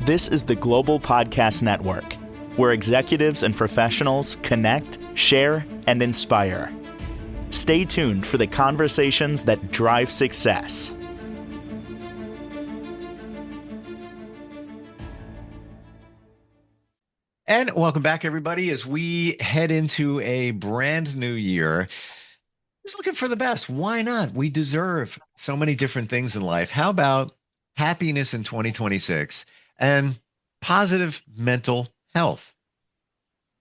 This is the Global Podcast Network, where executives and professionals connect, share, and inspire. Stay tuned for the conversations that drive success. And welcome back, everybody, as we head into a brand new year. Just looking for the best. Why not? We deserve so many different things in life. How about happiness in 2026 and positive mental health?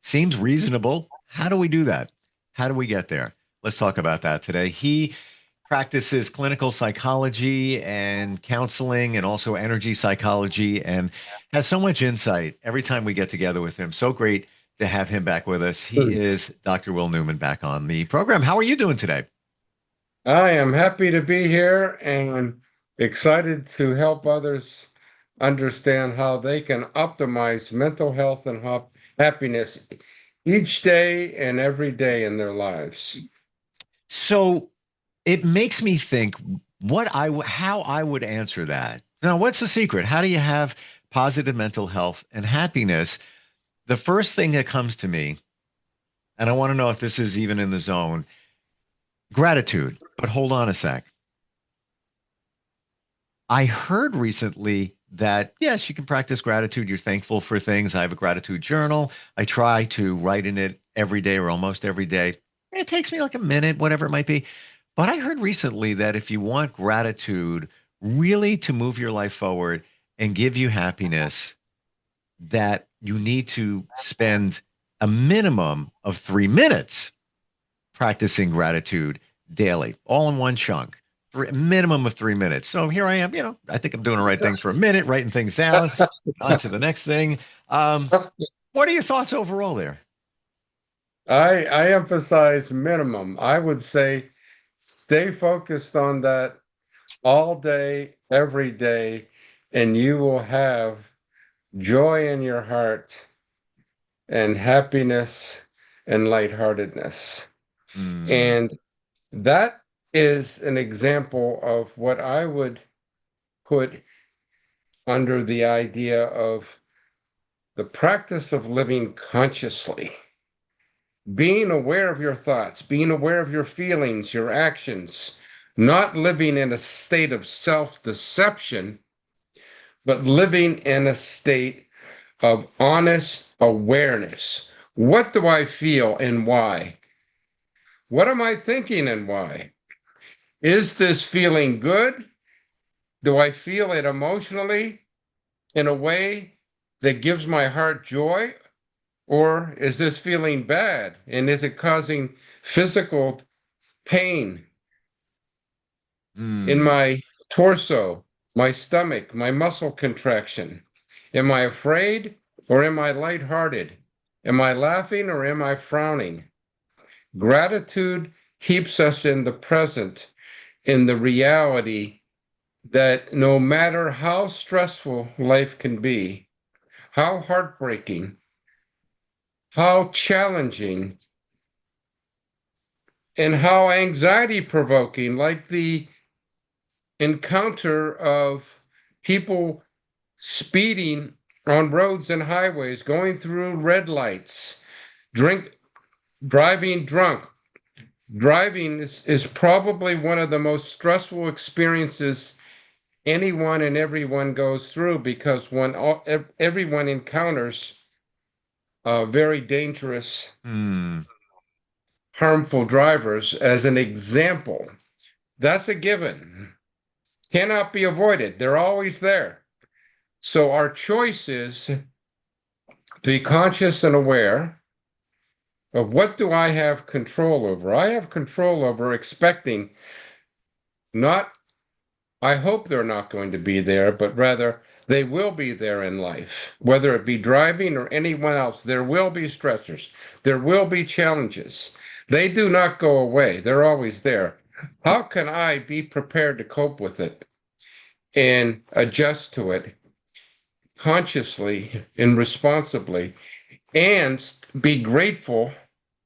Seems reasonable. How do we do that? How do we get there? Let's talk about that today. He practices clinical psychology and counseling and also energy psychology and has so much insight every time we get together with him. So great to have him back with us. He is Dr. Will Newman back on the program. How are you doing today? I am happy to be here and excited to help others understand how they can optimize mental health and happiness each day and every day in their lives. So it makes me think how I would answer that. Now, what's the secret? How do you have positive mental health and happiness? The first thing that comes to me, and I want to know if this is even in the zone, gratitude. But hold on a sec. I heard recently that, yes, you can practice gratitude. You're thankful for things. I have a gratitude journal. I try to write in it every day or almost every day. It takes me like a minute, whatever it might be. But I heard recently that if you want gratitude really to move your life forward and give you happiness, that you need to spend a minimum of 3 minutes practicing gratitude daily, all in one chunk, for a minimum of 3 minutes. So here I am, I think I'm doing the right things for a minute, writing things down, on to the next thing. What are your thoughts overall there? I emphasize minimum. I would say stay focused on that all day, every day, and you will have joy in your heart and happiness and lightheartedness. And that is an example of what I would put under the idea of the practice of living consciously. Being aware of your thoughts, being aware of your feelings, your actions, not living in a state of self-deception, but living in a state of honest awareness. What do I feel and why? What am I thinking and why? Is this feeling good? Do I feel it emotionally in a way that gives my heart joy? Or is this feeling bad? And is it causing physical pain in my torso, my stomach, my muscle contraction? Am I afraid or am I lighthearted? Am I laughing or am I frowning? Gratitude keeps us in the present, in the reality that no matter how stressful life can be, how heartbreaking, how challenging, and how anxiety-provoking, like the encounter of people speeding on roads and highways, going through red lights, driving drunk. Driving is probably one of the most stressful experiences anyone and everyone goes through, because when everyone encounters very dangerous, harmful drivers as an example. That's a given. Cannot be avoided. They're always there. So our choice is to be conscious and aware of what do I have control over. I have control over expecting not, I hope they're not going to be there, but rather they will be there in life, whether it be driving or anyone else. There will be stressors. There will be challenges. They do not go away. They're always there. How can I be prepared to cope with it and adjust to it consciously and responsibly, and be grateful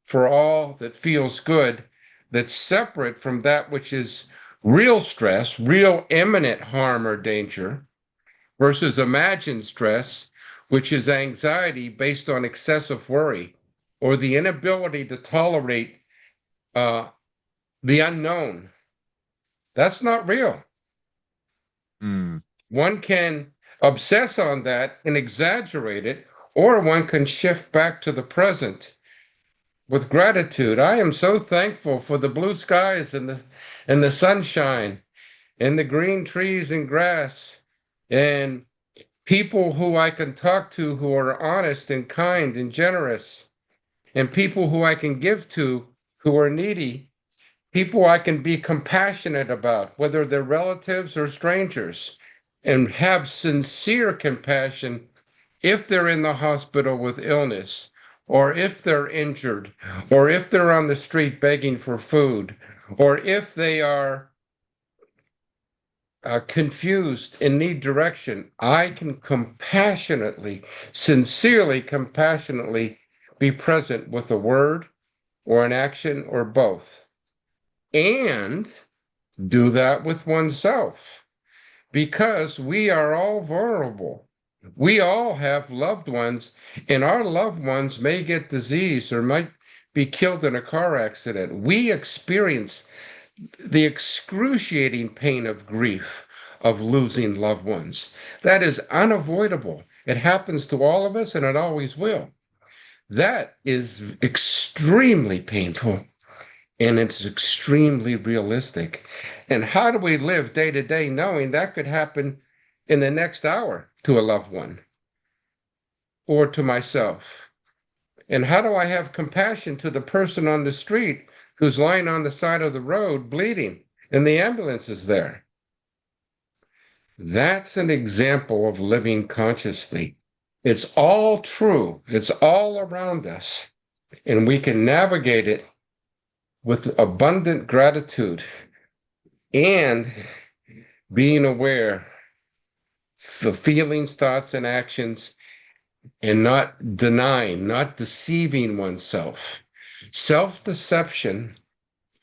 for all that feels good, that's separate from that which is real stress, real imminent harm or danger, versus imagined stress, which is anxiety based on excessive worry or the inability to tolerate the unknown. That's not real. Mm. One can obsess on that and exaggerate it, or one can shift back to the present with gratitude. I am so thankful for the blue skies and the sunshine and the green trees and grass and people who I can talk to who are honest and kind and generous, and people who I can give to who are needy, people I can be compassionate about, whether they're relatives or strangers, and have sincere compassion if they're in the hospital with illness, or if they're injured, or if they're on the street begging for food, or if they are confused and need direction. I can compassionately, sincerely, compassionately be present with a word or an action or both, and do that with oneself, because we are all vulnerable. We all have loved ones, and our loved ones may get disease or might be killed in a car accident. We experience the excruciating pain of grief of losing loved ones. That is unavoidable. It happens to all of us, and it always will. That is extremely painful, and it's extremely realistic. And how do we live day to day knowing that could happen in the next hour to a loved one or to myself? And how do I have compassion to the person on the street who's lying on the side of the road bleeding and the ambulance is there? That's an example of living consciously. It's all true. It's all around us. And we can navigate it with abundant gratitude and being aware of feelings, thoughts, and actions, and not denying, not deceiving oneself. Self-deception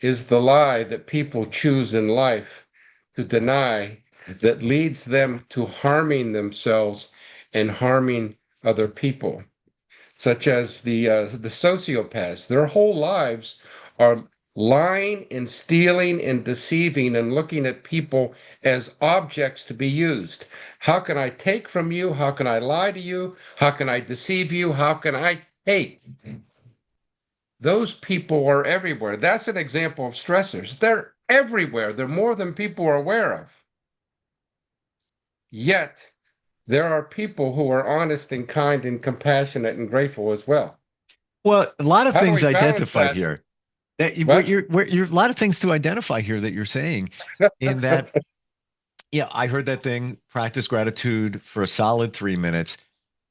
is the lie that people choose in life to deny, that leads them to harming themselves and harming other people, such as the sociopaths. Their whole lives are lying and stealing and deceiving and looking at people as objects to be used. How can I take from you? How can I lie to you? How can I deceive you? How can I take? Those people are everywhere. That's an example of stressors. They're everywhere. They're more than people are aware of. Yet, there are people who are honest and kind and compassionate and grateful as well. Well, a lot of How do things we balance identified that? here. That you, What? a lot of things to identify here that you're saying. In that, yeah, I heard that thing. Practice gratitude for a solid 3 minutes.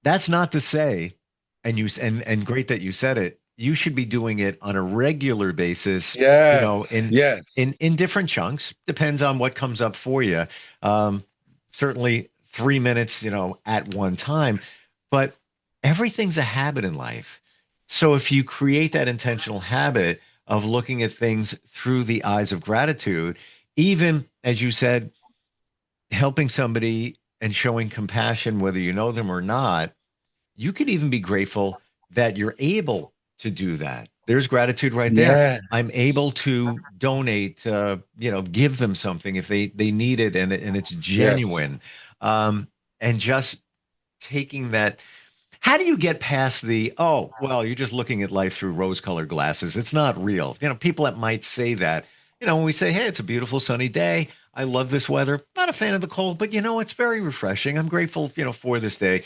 That's not to say, and great that you said it. You should be doing it on a regular basis. Yes, In yes. different chunks. Depends on what comes up for you. Certainly 3 minutes, at one time. But everything's a habit in life. So if you create that intentional habit of looking at things through the eyes of gratitude, even as you said, helping somebody and showing compassion, whether you know them or not, you could even be grateful that you're able to do that. There's gratitude right there. I'm Yes. able to donate, give them something if they need it, and it's Yes. genuine. And just taking that. How do you get past the, oh, well, you're just looking at life through rose-colored glasses. It's not real. People that might say that, when we say, hey, it's a beautiful sunny day. I love this weather. Not a fan of the cold, but it's very refreshing. I'm grateful, for this day.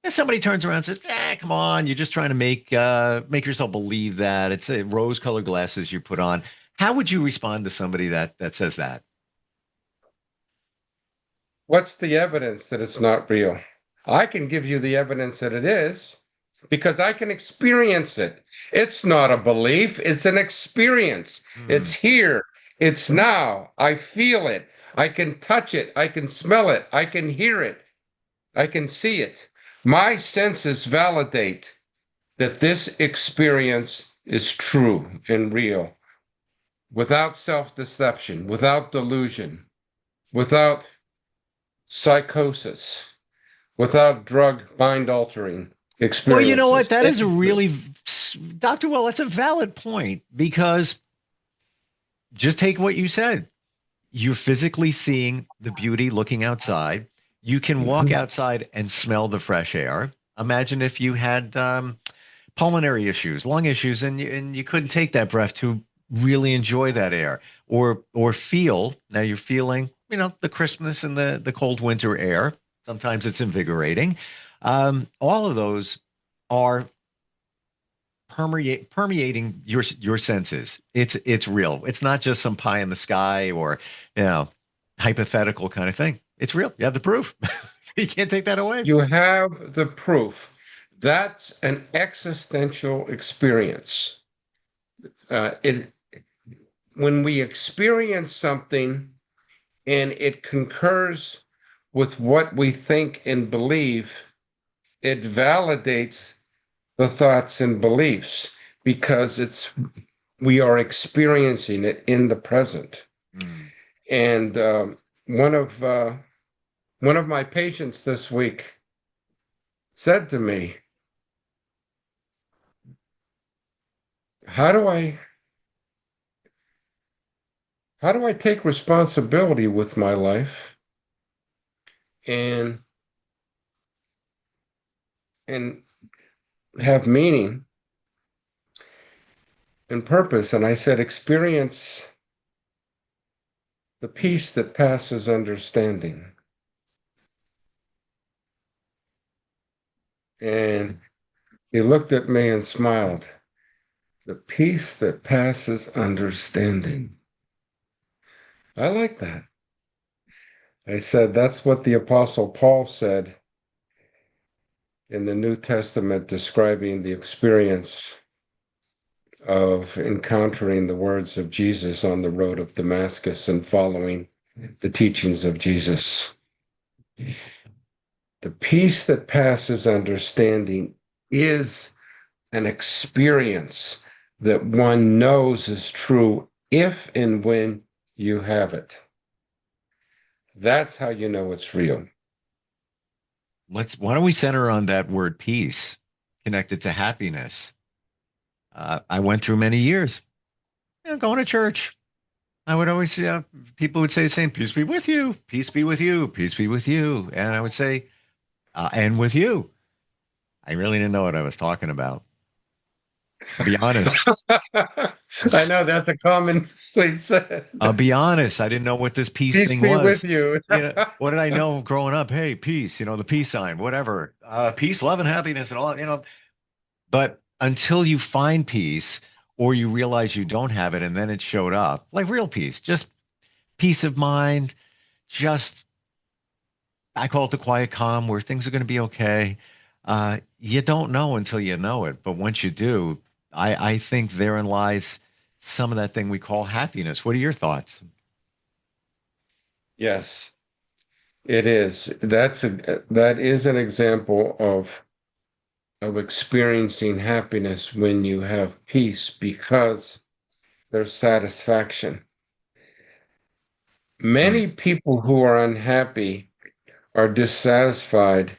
And somebody turns around and says, come on, you're just trying to make yourself believe that it's a rose-colored glasses you put on. How would you respond to somebody that says that? What's the evidence that it's not real? I can give you the evidence that it is because I can experience it. It's not a belief, it's an experience. Hmm. It's here, it's now. I feel it. I can touch it. I can smell it. I can hear it. I can see it. My senses validate that this experience is true and real without self deception, without delusion, without psychosis. without drug mind altering Well, you know what? experiences. That is a really, Dr. Well, that's a valid point because just take what you said. You're physically seeing the beauty looking outside. You can walk Mhm. outside and smell the fresh air. Imagine if you had pulmonary issues, lung issues, and you couldn't take that breath to really enjoy that air or feel. Now you're feeling, the crispness in the cold winter air. Sometimes it's invigorating. All of those are permeating your senses. It's real. It's not just some pie in the sky or you know hypothetical kind of thing. It's real. You have the proof. You can't take that away. You have the proof. That's an existential experience. It when we experience something and it concurs with what we think and believe, it validates the thoughts and beliefs because we are experiencing it in the present. Mm. And one of my patients this week said to me, "How do I take responsibility with my life and and have meaning and purpose?" And I said, "Experience the peace that passes understanding." And he looked at me and smiled. The peace that passes understanding. I like that. I said, that's what the Apostle Paul said in the New Testament, describing the experience of encountering the words of Jesus on the road of Damascus and following the teachings of Jesus. The peace that passes understanding is an experience that one knows is true if and when you have it. That's how you know it's real. Why don't we center on that word peace connected to happiness? I went through many years going to church. I would always, people would say the same, peace be with you, peace be with you, peace be with you. And I would say, and with you. I really didn't know what I was talking about. I'll be honest. I know that's a commonly said. I'll be honest. I didn't know what this peace Peace thing be with was. you. What did I know growing up? Hey, peace, the peace sign, whatever. Peace, love, and happiness and all. But until you find peace or you realize you don't have it and then it showed up, like real peace, just peace of mind, just I call it the quiet calm where things are going to be okay. You don't know until you know it. But once you do, I think therein lies some of that thing we call happiness. What are your thoughts? Yes, it is. That is an example of experiencing happiness when you have peace because there's satisfaction. Mm, Many people who are unhappy are dissatisfied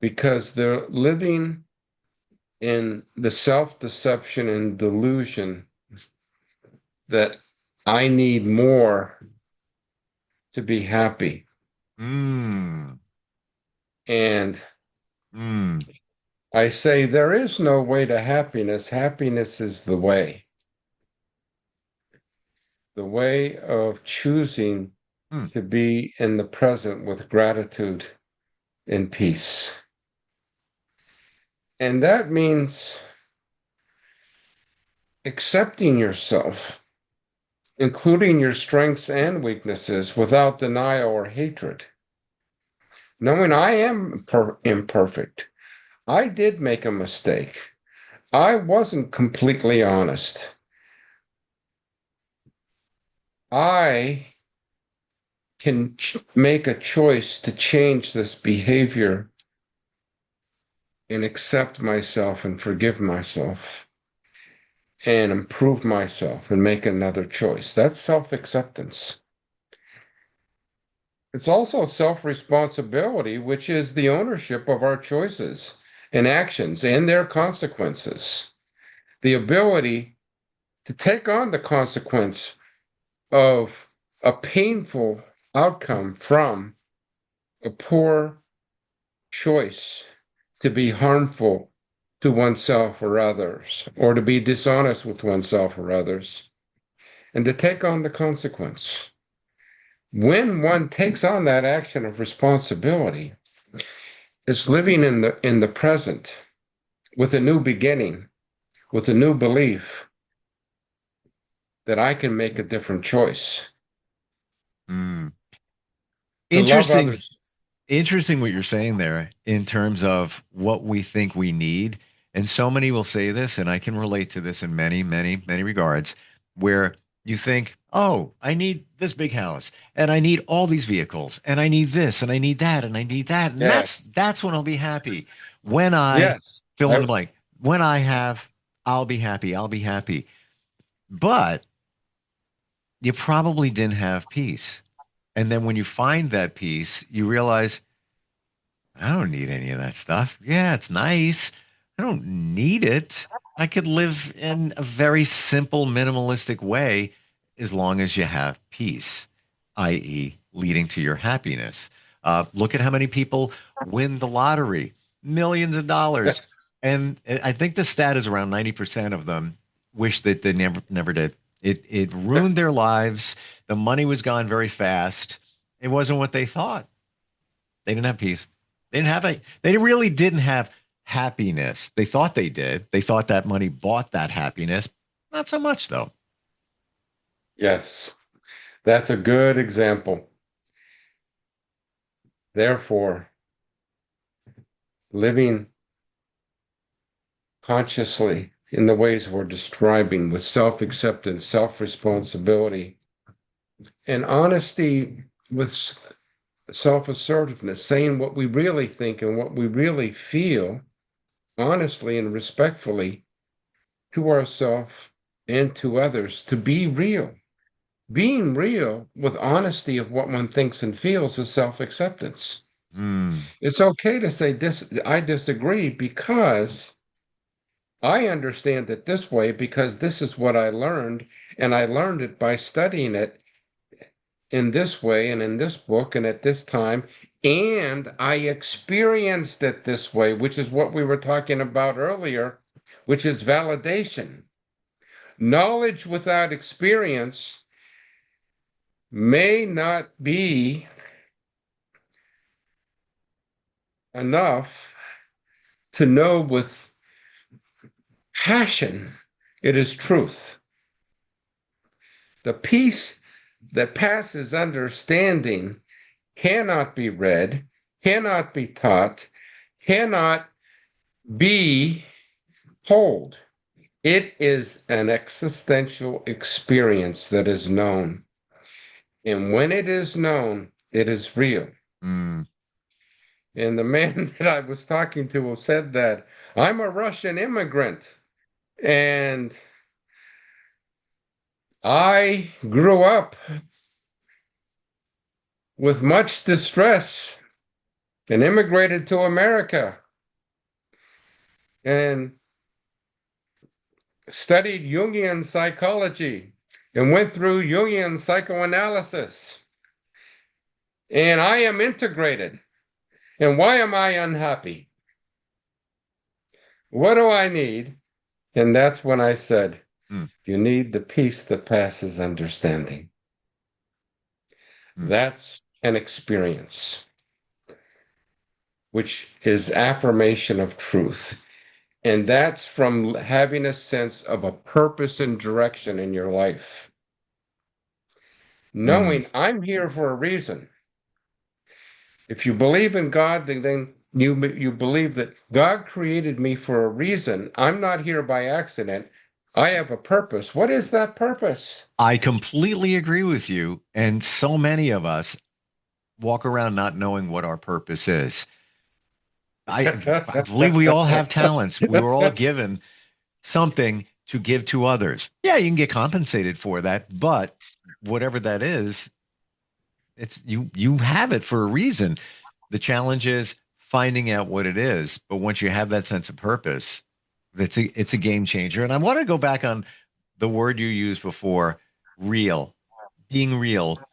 because they're living in the self-deception and delusion that I need more to be happy. mm, And mm. I say there is no way to happiness. Happiness is the way of choosing Mm. to be in the present with gratitude and peace. And that means accepting yourself, including your strengths and weaknesses without denial or hatred. Knowing I am imperfect. I did make a mistake. I wasn't completely honest. I can make a choice to change this behavior and accept myself and forgive myself and improve myself and make another choice. That's self acceptance. It's also self-responsibility, which is the ownership of our choices and actions and their consequences. The ability to take on the consequence of a painful outcome from a poor choice to be harmful to oneself or others, or to be dishonest with oneself or others, and to take on the consequence. When one takes on that action of responsibility, it's living in the present with a new beginning, with a new belief that I can make a different choice Mm. to love Interesting. others. Interesting what you're saying there in terms of what we think we need. And so many will say this, and I can relate to this in many, many, many regards, where you think, oh, I need this big house, and I need all these vehicles, and I need this, and I need that, and I need that. And Yes. that's when I'll be happy. When I Yes. fill in the blank, when I have, I'll be happy. I'll be happy. But you probably didn't have peace. And then when you find that peace, you realize, I don't need any of that stuff. Yeah, it's nice. I don't need it. I could live in a very simple, minimalistic way as long as you have peace, i.e., leading to your happiness. Look at how many people win the lottery, millions of dollars. And I think the stat is around 90% of them wish that they never did. It ruined their lives. The money was gone very fast. It wasn't what they thought. They didn't have peace. They really didn't have happiness. They thought they did. They thought that money bought that happiness. Not so much though. Yes. That's a good example. Therefore, living consciously in the ways we're describing with self-acceptance, self-responsibility, and honesty with self-assertiveness, saying what we really think and what we really feel honestly and respectfully to ourselves and to others, to be real. Being real with honesty of what one thinks and feels is self-acceptance. Mm, It's okay to say I disagree because I understand it this way because this is what I learned, and I learned it by studying it in this way and in this book and at this time, and I experienced it this way, which is what we were talking about earlier, which is validation. Knowledge without experience may not be enough to know with passion it is truth. The peace that passes understanding cannot be read, cannot be taught, cannot be told. It is an existential experience that is known. And when it is known, it is real. mm, And the man that I was talking to said that I'm a Russian immigrant and I grew up with much distress and immigrated to America and studied Jungian psychology and went through Jungian psychoanalysis. And I am integrated. And why am I unhappy? What do I need? And that's when I said, mm, you need the peace that passes understanding. mm, That's an experience, which is affirmation of truth. And that's from having a sense of a purpose and direction in your life. mm. Knowing I'm here for a reason. If you believe in God, then you believe that God created me for a reason. I'm not here by accident. I have a purpose. What is that purpose? I completely agree with you. And so many of us walk around not knowing what our purpose is. I believe we all have talents. We were all given something to give to others. Yeah, you can get compensated for that, but whatever that is, it's you have it for a reason. The challenge is finding out what it is. But once you have that sense of purpose, it's a game changer. And I want to go back on the word you used before, real, being real,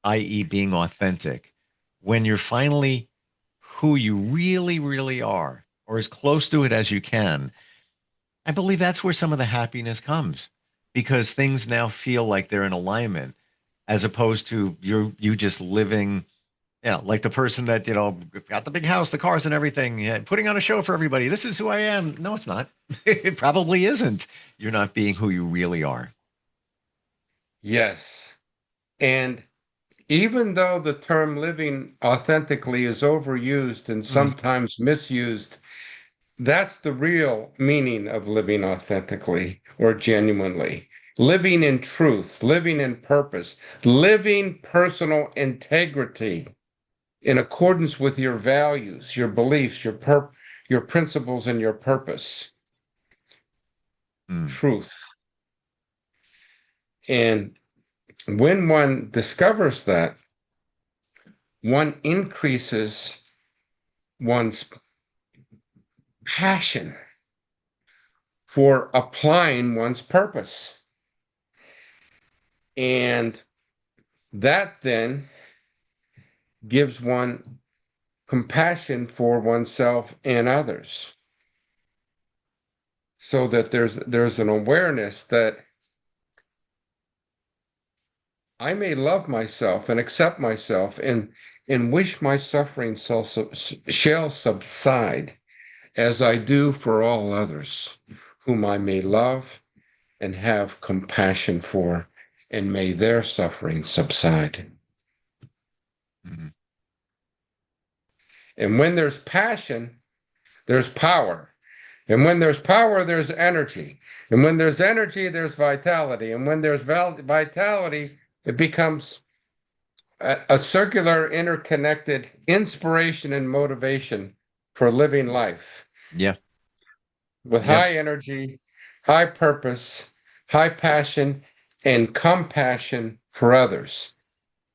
i.e., being authentic. When you're finally who you really, really are, or as close to it as you can, I believe that's where some of the happiness comes because things now feel like they're in alignment as opposed to you just living, like the person that, got the big house, the cars and everything, putting on a show for everybody. This is who I am. No, it's not. It probably isn't. You're not being who you really are. Yes. And even though the term living authentically is overused and Mm, sometimes misused, that's the real meaning of living authentically or genuinely. Living in truth, living in purpose, living personal integrity in accordance with your values, your beliefs, your principles, and your purpose. mm, Truth. And when one discovers that, one increases one's passion for applying one's purpose. And that then gives one compassion for oneself and others. So that there's an awareness that I may love myself and accept myself and wish my suffering shall subside as I do for all others, whom I may love and have compassion for, and may their suffering subside. mm. And when there's passion, there's power. And when there's power, there's energy. And when there's energy, there's vitality. And when there's vitality, it becomes a circular, interconnected inspiration and motivation for living life Yeah. with Yep. high energy, high purpose, high passion, and compassion for others,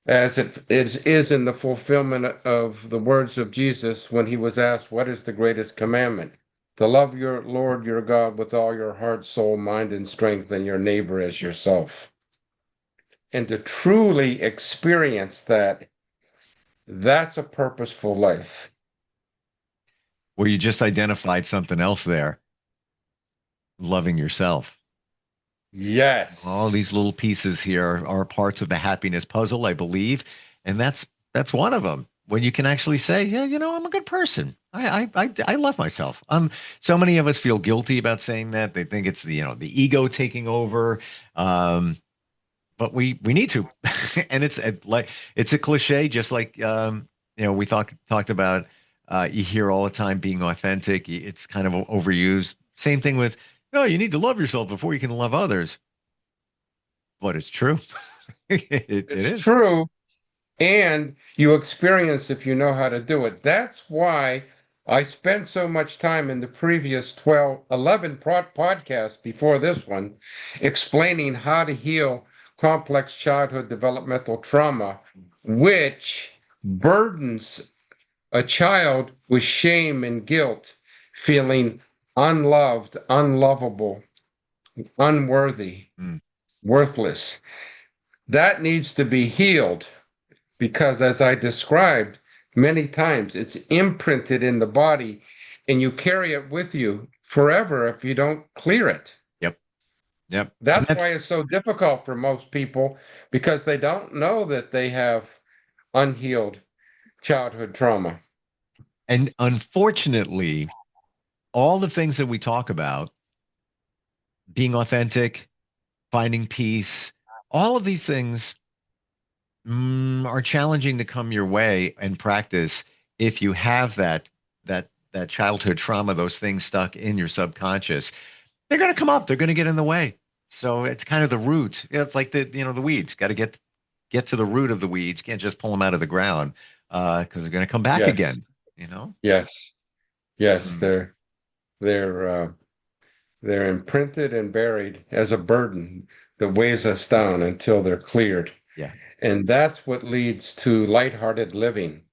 as it is in the fulfillment of the words of Jesus when he was asked, "What is the greatest commandment?" To love your Lord your God with all your heart, soul, mind, and strength, and your neighbor as yourself. And to truly experience that, that's a purposeful life. Well, you just identified something else there, loving yourself. All Yes. these little pieces here are parts of the happiness puzzle, I believe, and that's one of them. When you can actually say, yeah, I'm a good person. I love myself. So many of us feel guilty about saying that. They think it's the ego taking over. But we need to, and it's a cliche, just like we talked about. You hear all the time being authentic. It's kind of overused. Same thing with, oh, you need to love yourself before you can love others. But it's true. It It's is. true. And you experience if you know how to do it. That's why I spent so much time in the previous 11 podcasts before this one explaining how to heal complex childhood developmental trauma, which burdens a child with shame and guilt, feeling unloved, unlovable, unworthy, Mm, worthless. That needs to be healed because, as I described many times, it's imprinted in the body and you carry it with you forever if you don't clear it. yep. Yep. And That's that's why it's so difficult for most people because they don't know that they have unhealed childhood trauma. and unfortunately, all the things that we talk about, being authentic, finding peace, all of these things are challenging to come your way and practice if you have that childhood trauma, those things stuck in your subconscious. They're going to come up. They're going to get in the way. So it's kind of the root. It's like the weeds. Got to get to the root of the weeds. Can't just pull them out of the ground because they're going to come back Yes, again. You know. yes, yes. Mm, They're they're imprinted and buried as a burden that weighs us down until they're cleared. yeah. And that's what leads to lighthearted living.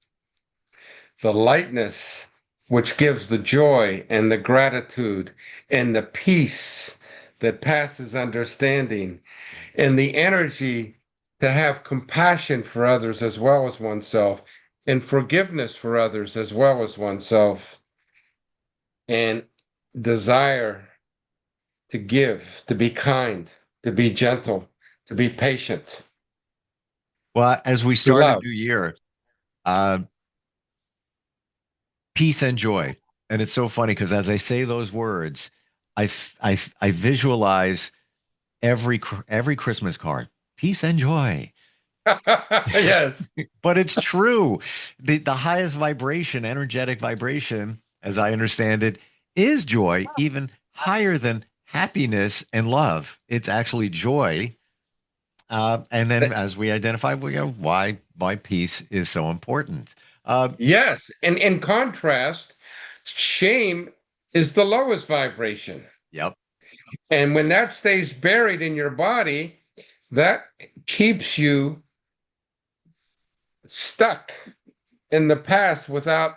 The lightness, which gives the joy and the gratitude and the peace that passes understanding, and the energy to have compassion for others as well as oneself, and forgiveness for others as well as oneself, and desire to give, to be kind, to be gentle, to be patient, Well, as we to start a love. new year, uh, peace and joy. And it's so funny because as I say those words, I visualize every Christmas card, peace and joy. Yes. But it's true. The highest vibration, energetic vibration, as I understand it, is joy, even higher than happiness and love. It's actually joy. And then as we identify, we go, why peace is so important. Yes. And in contrast, shame is the lowest vibration. Yep. And when that stays buried in your body, that keeps you stuck in the past without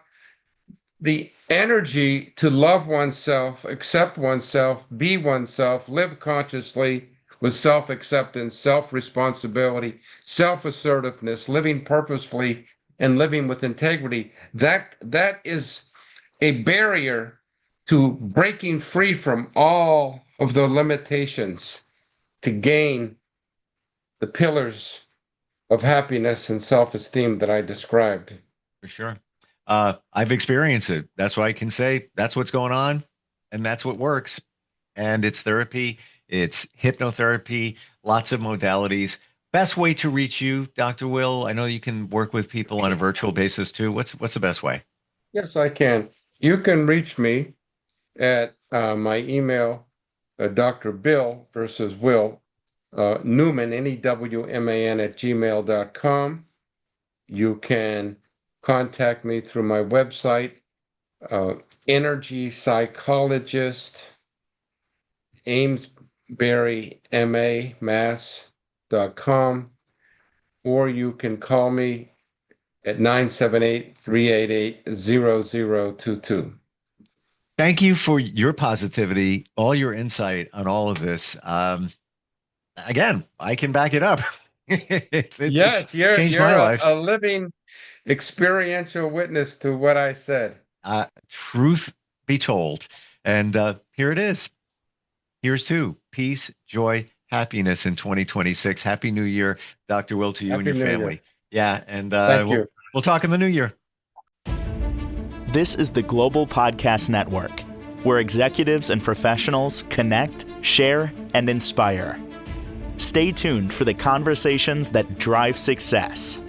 the energy to love oneself, accept oneself, be oneself, live consciously with self acceptance, self responsibility, self assertiveness, living purposefully, and living with integrity. That is a barrier to breaking free from all of the limitations to gain the pillars of happiness and self-esteem that I described. For sure. I've experienced it. That's why I can say that's what's going on, and that's what works. And it's therapy, it's hypnotherapy, lots of modalities. Best way to reach you, Dr. Will? I know you can work with people on a virtual basis too. What's the best way? Yes, I can. You can reach me at my email, Dr. Bill versus Will, Newman, Newman at gmail.com. You can contact me through my website, Energy Psychologist, Amesbury, MA, Mass.com, or you can call me at 978-388-0022. Thank you for your positivity, all your insight on all of this. Again, I can back it up. It's Yes, you're changed you're my a, life. a living experiential witness to what I said. Truth be told. And here it is. Here's to peace, joy, happiness in 2026. Happy New Year, Dr. Will, to you and Happy your New Year. family. Yeah, and Thank you. we'll talk in the new year. This is the Global Podcast Network, where executives and professionals connect, share, and inspire. Stay tuned for the conversations that drive success.